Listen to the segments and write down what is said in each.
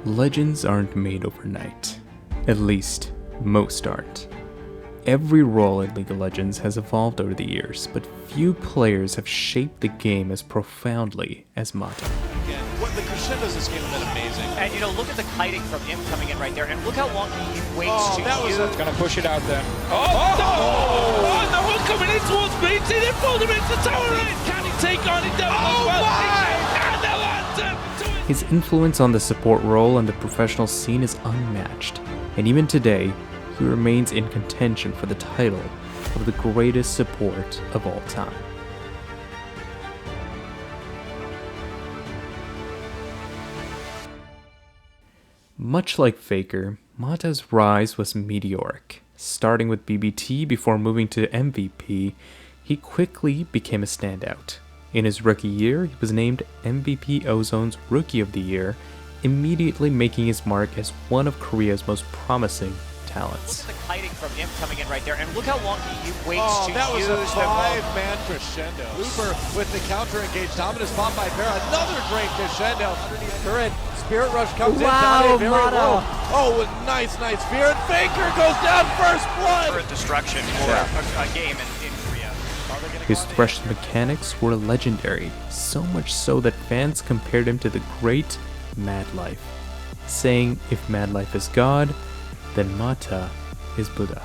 Legends aren't made overnight. At least, most aren't. Every role in League of Legends has evolved over the years, but few players have shaped the game as profoundly as Mata. Again, what the crescendos this game have been amazing. And you know, look at the kiting from him coming in right there, and look how long he waits to that was use. Gonna push it out there. Oh, no one's coming in towards BT. They pulled him into the tower lane. Can he take on it down as well? And the lantern. His influence on the support role and the professional scene is unmatched, and even today, he remains in contention for the title of the greatest support of all time. Much like Faker, Mata's rise was meteoric. Starting with BBT before moving to MVP, he quickly became a standout. In his rookie year, he was named MVP Ozone's Rookie of the Year, immediately making his mark as one of Korea's most promising talents. Look at the kiting from him coming in right there, and look how long he waits to that was use a the five-man crescendo. Looper with the counter engage. Dominant spot by Bear. Another great crescendo. Current Spirit Rush comes in. Down very low. Oh, with nice fear. And Faker goes down first blood. for destruction for a game in Korea. His thresh mechanics were legendary, so much so that fans compared him to the great Mad Life, saying if Mad Life is God, then Mata is Buddha.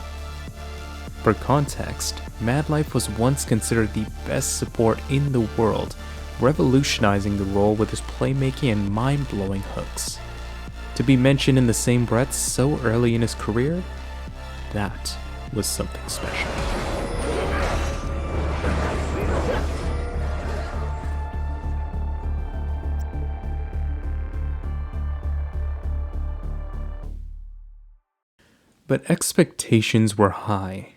For context, Mad Life was once considered the best support in the world, revolutionizing the role with his playmaking and mind-blowing hooks. To be mentioned in the same breath so early in his career, that was something special. But expectations were high,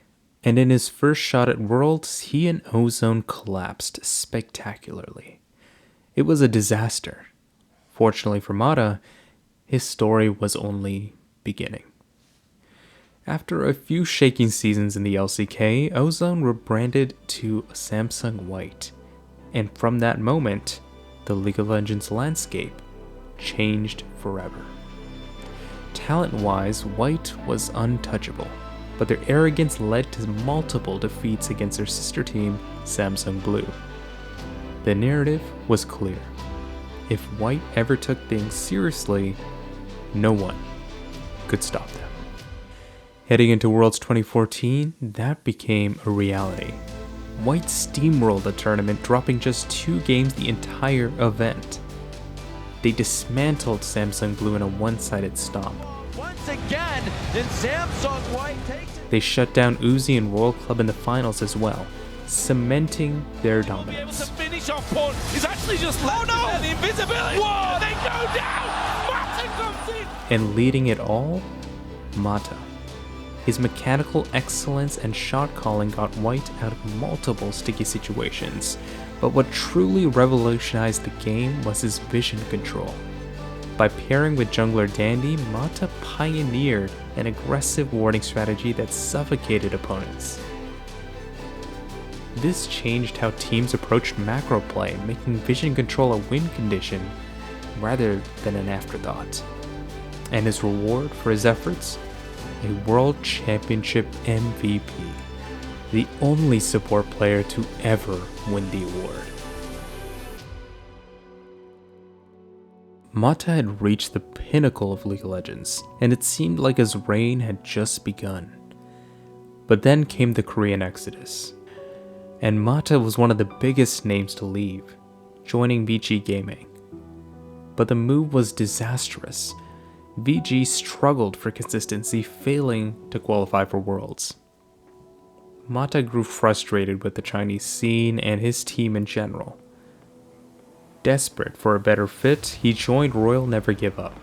and in his first shot at Worlds, he and Ozone collapsed spectacularly. It was a disaster. Fortunately for Mata, his story was only beginning. After a few shaking seasons in the LCK, Ozone rebranded to Samsung White, and from that moment, the League of Legends landscape changed forever. Talent-wise, White was untouchable, but their arrogance led to multiple defeats against their sister team, Samsung Blue. The narrative was clear. If White ever took things seriously, no one could stop them. Heading into Worlds 2014, that became a reality. White steamrolled the tournament, dropping just 2 games the entire event. They dismantled Samsung Blue in a one-sided stomp. Once again, then Samsung White takes it. They shut down Uzi and World Club in the finals as well, cementing their Be able to dominance. finish off Paul. He's actually just left the invisibility. Whoa, they go down. Mata comes in. And leading it all, Mata. His mechanical excellence and shot calling got White out of multiple sticky situations, but what truly revolutionized the game was his vision control. By pairing with jungler Dandy, Mata pioneered an aggressive warding strategy that suffocated opponents. This changed how teams approached macro play, making vision control a win condition rather than an afterthought. And his reward for his efforts? A World Championship MVP, the only support player to ever win the award. Mata had reached the pinnacle of League of Legends, and it seemed like his reign had just begun. But then came the Korean exodus, and Mata was one of the biggest names to leave, joining VG Gaming. But the move was disastrous. VG struggled for consistency, failing to qualify for Worlds. Mata grew frustrated with the Chinese scene and his team in general. Desperate for a better fit, he joined Royal Never Give Up.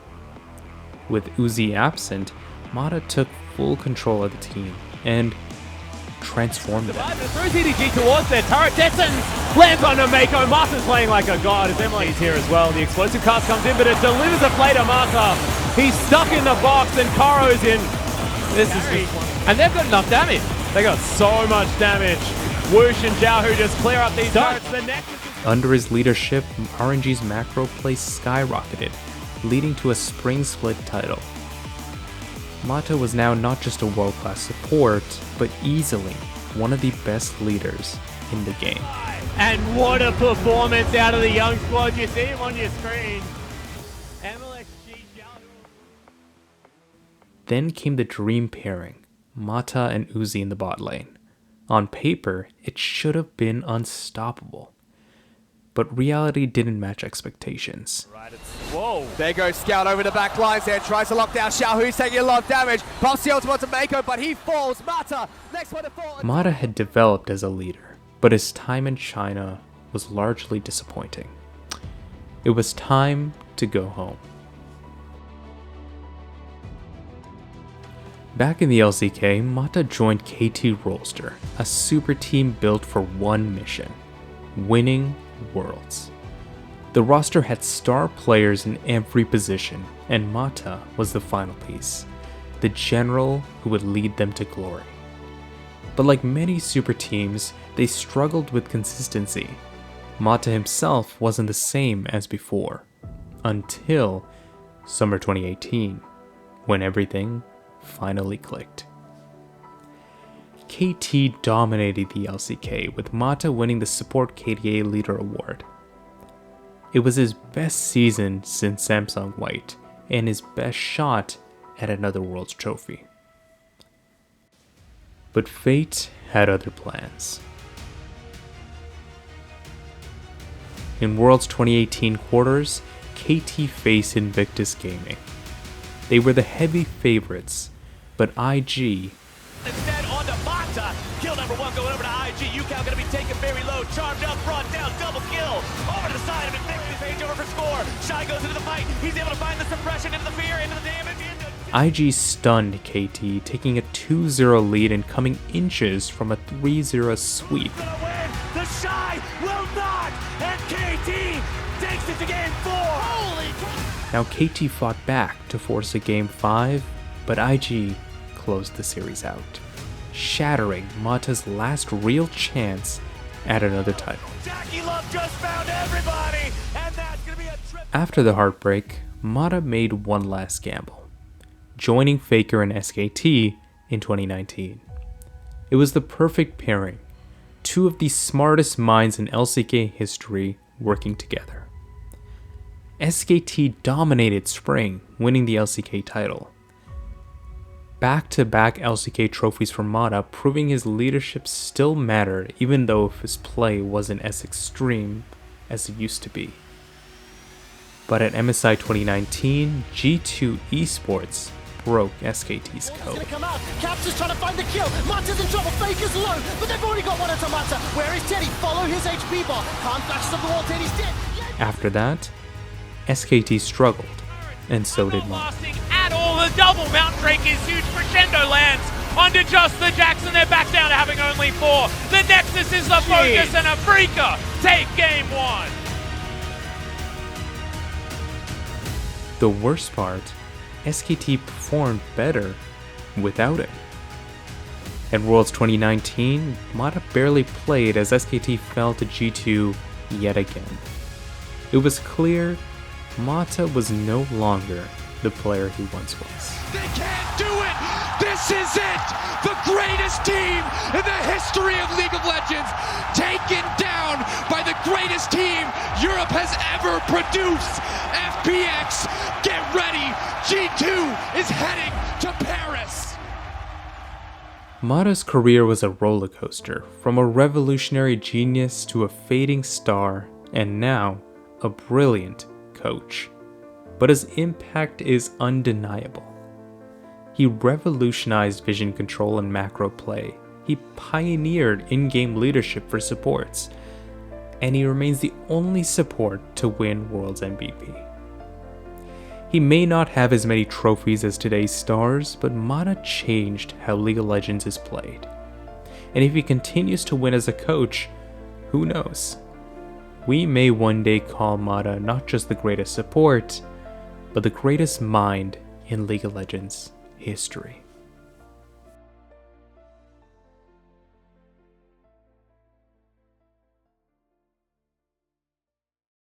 With Uzi absent, Mata took full control of the team and transformed them. Through TDG towards their turret, Dessens lands on Mako. Mata's playing like a god as Emily's here as well. The explosive cast comes in, but it delivers a play to Mata. He's stuck in the box and Karo's in. This is and they've got enough damage. They got so much damage. Whoosh and Zhao just clear up these turrets. The Nexus is Under his leadership, RNG's macro play skyrocketed, leading to a spring split title. Mata was now not just a world-class support, but easily one of the best leaders in the game. And what a performance out of the young squad. You see him on your screen. Then came the dream pairing, Mata and Uzi in the bot lane. On paper, it should have been unstoppable. But reality didn't match expectations. Whoa. There goes Scout over the back lines there, tries to lock down Xiao, who's taking a lot of damage. Pumps the ultimate to Mako, but he falls. Mata, next one to fall. Mata had developed as a leader, but his time in China was largely disappointing. It was time to go home. Back in the LCK, Mata joined KT Rolster, a super team built for one mission: winning Worlds. The roster had star players in every position, and Mata was the final piece, the general who would lead them to glory. But like many super teams, they struggled with consistency. Mata himself wasn't the same as before, until summer 2018, when everything finally clicked. KT dominated the LCK, with Mata winning the Support KDA Leader Award. It was his best season since Samsung White, and his best shot at another Worlds trophy. But fate had other plans. In Worlds 2018 quarters, KT faced Invictus Gaming. They were the heavy favorites, but IG Instead, on to Mata. Kill number one going over to IG. UCal going to be taken very low. Charmed up, brought down, double kill. Over to the side of Invictus, page over for score. Shy goes into the fight. He's able to find the suppression into the fear, into the damage, into... IG stunned KT, taking a 2-0 lead and coming inches from a 3-0 sweep. Gonna win. The Shy will not. And KT takes it to game 4. Holy cow. Now KT fought back to force a game 5, but IG closed the series out, shattering Mata's last real chance at another title. Jackie Love just found everybody, and that's gonna be a trip. After the heartbreak, Mata made one last gamble, joining Faker and SKT in 2019. It was the perfect pairing, two of the smartest minds in LCK history working together. SKT dominated Spring, winning the LCK title. Back-to-back LCK trophies for Mata, proving his leadership still mattered even though his play wasn't as extreme as it used to be. But at MSI 2019, G2 Esports broke SKT's code. Gonna come out. Caps is trying to find the kill. Mata's in trouble. Faker's low, but they've already got one into Mata. Where is Teddy? Follow his HP bar. Can't flashes up the wall. Teddy's dead. After that, SKT struggled, and so did Mata. At all, the double Mount Drake is huge. Crescendo lands onto just the Jackson. They're back down to having only 4. The Nexus is the focus, and Afrika take game 1. The worst part, SKT performed better without it. At Worlds 2019, Mata barely played as SKT fell to G2 yet again. It was clear Mata was no longer the player he once was. They can't do it! This is it! The greatest team in the history of League of Legends, taken down by the greatest team Europe has ever produced! FPX, get ready! G2 is heading to Paris! Mata's career was a roller coaster, from a revolutionary genius to a fading star, and now a brilliant coach. But his impact is undeniable. He revolutionized vision control and macro play. He pioneered in-game leadership for supports, and he remains the only support to win Worlds MVP. He may not have as many trophies as today's stars, but Mata changed how League of Legends is played. And if he continues to win as a coach, who knows? We may one day call Mata not just the greatest support, but the greatest mind in League of Legends history.